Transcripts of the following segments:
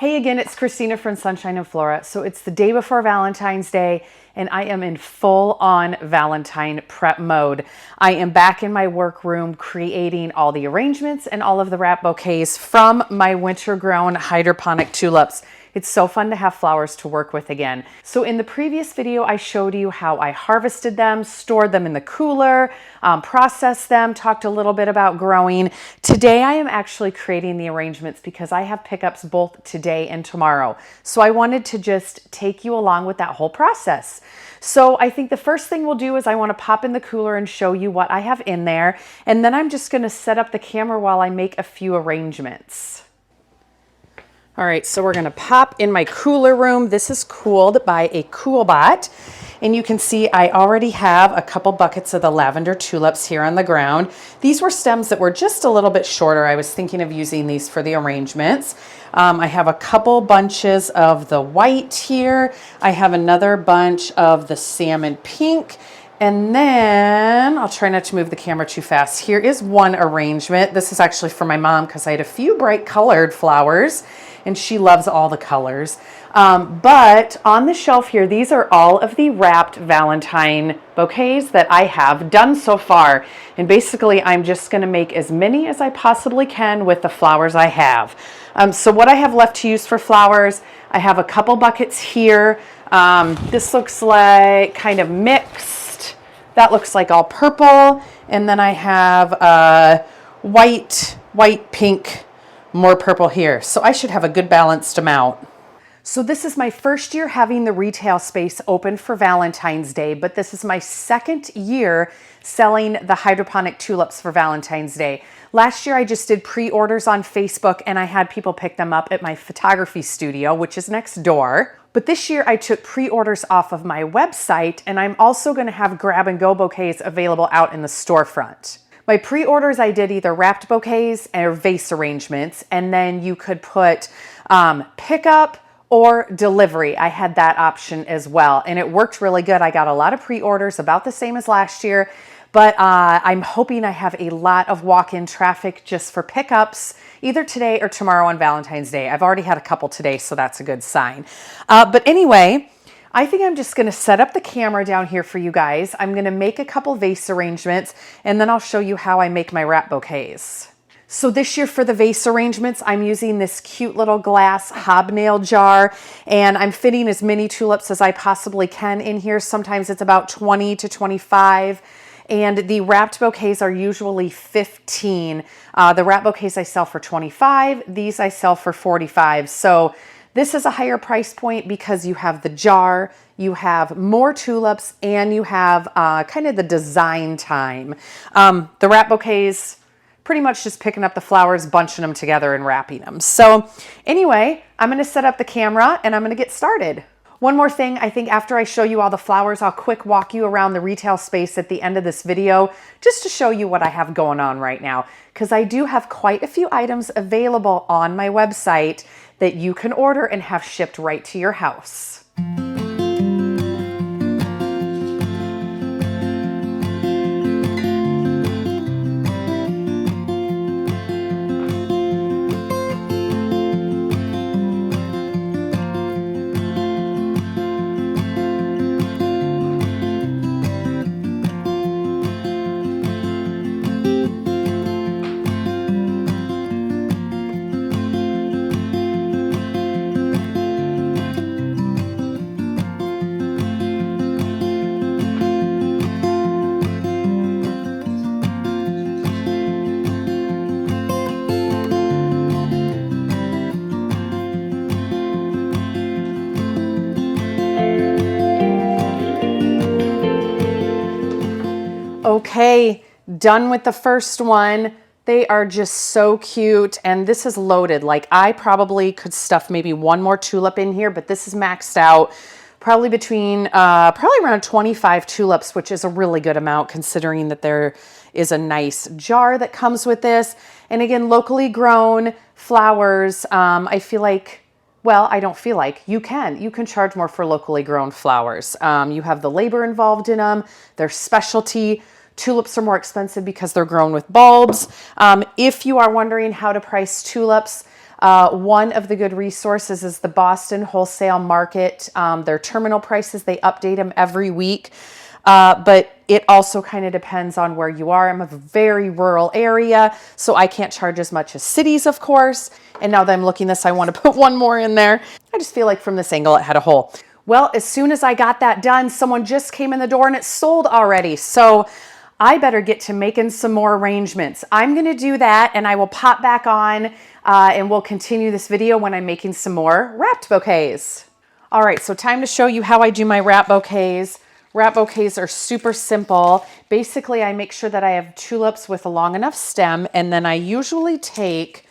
Hey again, it's Christina from Sunshine and Flora. So it's the day before Valentine's Day and I am in full-on Valentine prep mode. I am back in my workroom creating all the arrangements and all of the wrap bouquets from my winter-grown hydroponic tulips. It's so fun to have flowers to work with again. So in the previous video, I showed you how I harvested them, stored them in the cooler, processed them, talked a little bit about growing. Today, I am actually creating the arrangements because I have pickups both today and tomorrow. So I wanted to just take you along with that whole process. So I think the first thing we'll do is I want to pop in the cooler and show you what I have in there. And then I'm just going to set up the camera while I make a few arrangements. All right, so we're gonna pop in my cooler room. This is cooled by a CoolBot. And you can see I already have a couple buckets of the lavender tulips here on the ground. These were stems that were just a little bit shorter. I was thinking of using these for the arrangements. I have a couple bunches of the white here. I have another bunch of the salmon pink. And then I'll try not to move the camera too fast. Here is one arrangement. This is actually for my mom because I had a few bright colored flowers and she loves all the colors. But on the shelf here, these are all of the wrapped Valentine bouquets that I have done so far. And basically I'm just gonna make as many as I possibly can with the flowers I have. So what I have left to use for flowers, I have a couple buckets here. This looks like kind of mixed. That looks like all purple. And then I have white, pink, more purple here. So I should have a good balanced amount. So this is my first year having the retail space open for Valentine's Day, but this is my second year selling the hydroponic tulips for Valentine's Day. Last year I just did pre-orders on Facebook and I had people pick them up at my photography studio, which is next door. But this year I took pre-orders off of my website and I'm also gonna have grab-and-go bouquets available out in the storefront. My pre-orders, I did either wrapped bouquets or vase arrangements, and then you could put pickup or delivery. I had that option as well, and it worked really good. I got a lot of pre-orders, about the same as last year, but I'm hoping I have a lot of walk-in traffic just for pickups, either today or tomorrow on Valentine's Day. I've already had a couple today, so that's a good sign. But anyway, I think I'm just gonna set up the camera down here for you guys. I'm gonna make a couple vase arrangements and then I'll show you how I make my wrap bouquets. So this year for the vase arrangements, I'm using this cute little glass hobnail jar and I'm fitting as many tulips as I possibly can in here. Sometimes it's about 20 to 25. And the wrapped bouquets are usually 15. The wrap bouquets I sell for 25. These I sell for 45. So this is a higher price point because you have the jar, you have more tulips, and you have kind of the design time. The wrap bouquets, pretty much just picking up the flowers, bunching them together and wrapping them. So anyway, I'm gonna set up the camera and I'm gonna get started. One more thing, I think after I show you all the flowers, I'll quick walk you around the retail space at the end of this video, just to show you what I have going on right now. Because I do have quite a few items available on my website that you can order and have shipped right to your house. Okay, done with the first one. They are just so cute, and this is loaded. Like I probably could stuff maybe one more tulip in here, but this is maxed out. Probably between, probably around 25 tulips, which is a really good amount considering that there is a nice jar that comes with this. And again, locally grown flowers, I feel like, well, I don't feel like, you can charge more for locally grown flowers. You have the labor involved in them, they're specialty. Tulips are more expensive because they're grown with bulbs. If you are wondering how to price tulips, One of the good resources is the Boston Wholesale Market. Their terminal prices, they update them every week. But it also kind of depends on where you are. I'm a very rural area, so I can't charge as much as cities, of course. And now that I'm looking this, I want to put one more in there. I just feel like from this angle, it had a hole. Well, as soon as I got that done, someone just came in the door and it sold already. So I better get to making some more arrangements. I'm going to do that and I will pop back on and we'll continue this video when I'm making some more wrapped bouquets. All right, so time to show you how I do my wrap bouquets. Wrap bouquets are super simple. Basically, I make sure that I have tulips with a long enough stem, and then I usually take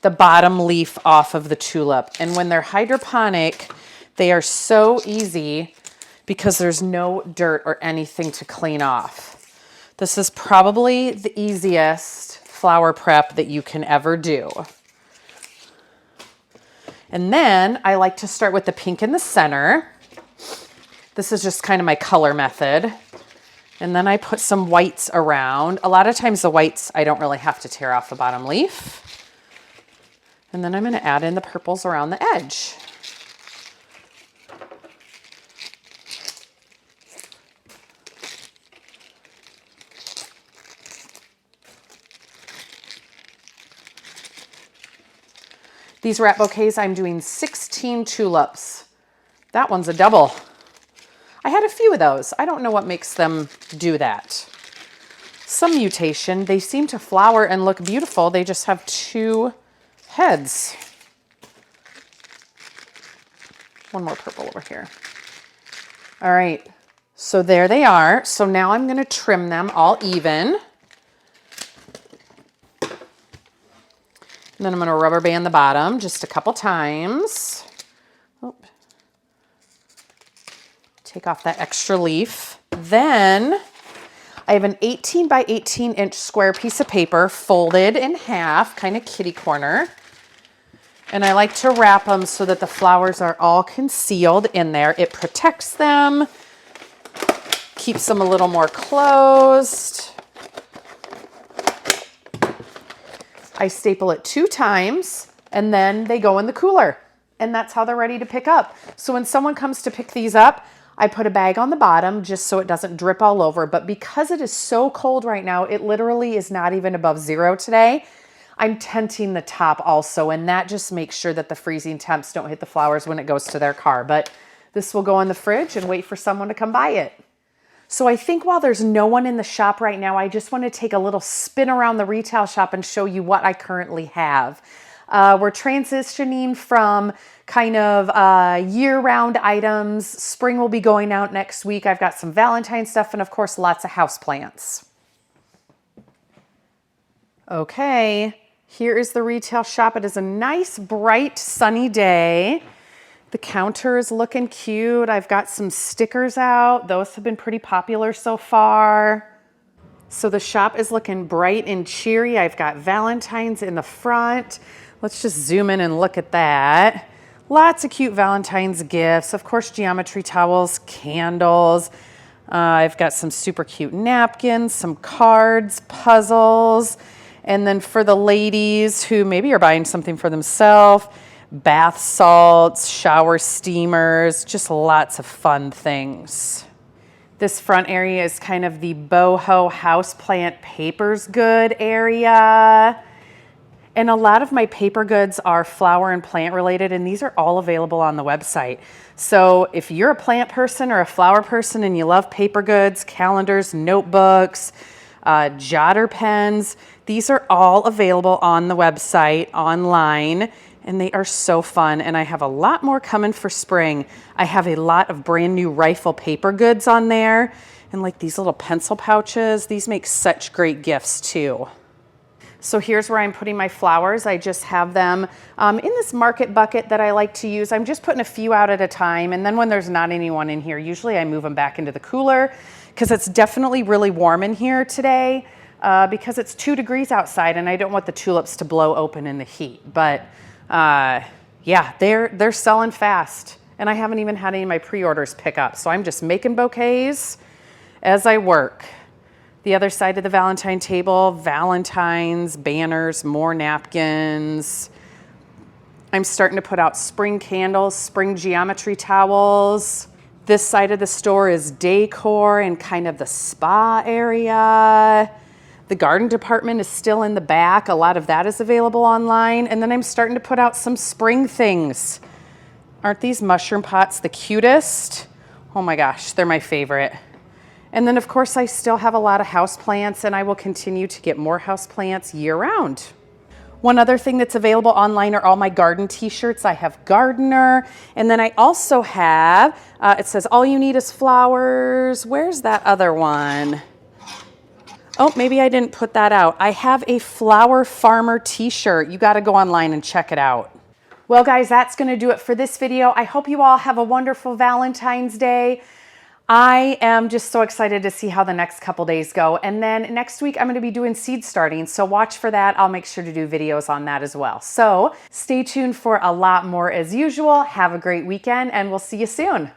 the bottom leaf off of the tulip. And when they're hydroponic, they are so easy because there's no dirt or anything to clean off. This is probably the easiest flower prep that you can ever do. And then I like to start with the pink in the center. This is just kind of my color method. And then I put some whites around. A lot of times the whites, I don't really have to tear off the bottom leaf. And then I'm going to add in the purples around the edge. These wrap bouquets, I'm doing 16 tulips. That one's a double. I had a few of those. I don't know what makes them do that. Some mutation. They seem to flower and look beautiful. They just have two heads. One more purple over here. All right, so there they are. So now I'm going to trim them all even. And then I'm going to rubber band the bottom just a couple times. Oh. Take off that extra leaf. Then I have an 18 by 18 inch square piece of paper folded in half, kind of kitty corner. And I like to wrap them so that the flowers are all concealed in there. It protects them, keeps them a little more closed. I staple it 2 times and then they go in the cooler. And that's how they're ready to pick up. So when someone comes to pick these up, I put a bag on the bottom just so it doesn't drip all over. But because it is so cold right now, it literally is not even above 0 today. I'm tenting the top also, and that just makes sure that the freezing temps don't hit the flowers when it goes to their car. But this will go in the fridge and wait for someone to come buy it. So I think while there's no one in the shop right now, I just want to take a little spin around the retail shop and show you what I currently have. We're transitioning from kind of year-round items. Spring will be going out next week. I've got some Valentine stuff and of course lots of houseplants. Okay, here is the retail shop. It is a nice, bright, sunny day. The counter is looking cute. I've got some stickers out. Those have been pretty popular so far. So the shop is looking bright and cheery. I've got Valentine's in the front. Let's just zoom in and look at that. Lots of cute Valentine's gifts. Of course, geometry towels, candles. I've got some super cute napkins, some cards, puzzles. And then for the ladies who maybe are buying something for themselves, bath salts, shower steamers, just lots of fun things. This front area is kind of the boho houseplant papers good area. And a lot of my paper goods are flower and plant related, and these are all available on the website. So if you're a plant person or a flower person and you love paper goods, calendars, notebooks, jotter pens, these are all available on the website online, and they are so fun. And I have a lot more coming for spring. I have a lot of brand new rifle paper goods on there, and like these little pencil pouches. These make such great gifts too. So here's where I'm putting my flowers. I just have them in this market bucket that I like to use. I'm just putting a few out at a time, and then when there's not anyone in here, usually I move them back into the cooler because it's definitely really warm in here today because it's 2 degrees outside and I don't want the tulips to blow open in the heat. But yeah, they're selling fast, and I haven't even had any of my pre-orders pick up. So I'm just making bouquets as I work. The other side of the Valentine table, Valentines, banners, more napkins, I'm starting to put out spring candles, spring geometry towels. This side of the store is decor and kind of the spa area. The garden department is still in the back. A lot of that is available online. And then I'm starting to put out some spring things. Aren't these mushroom pots the cutest? Oh my gosh, they're my favorite. And then of course I still have a lot of houseplants, and I will continue to get more houseplants year round. One other thing that's available online are all my garden t-shirts. I have Gardener, and then I also have, it says all you need is flowers. Where's that other one? Oh, maybe I didn't put that out. I have a Flower Farmer t-shirt. You got to go online and check it out. Well guys, that's going to do it for this video. I hope you all have a wonderful Valentine's Day. I am just so excited to see how the next couple days go. And then next week I'm going to be doing seed starting. So watch for that. I'll make sure to do videos on that as well. So stay tuned for a lot more as usual. Have a great weekend and we'll see you soon.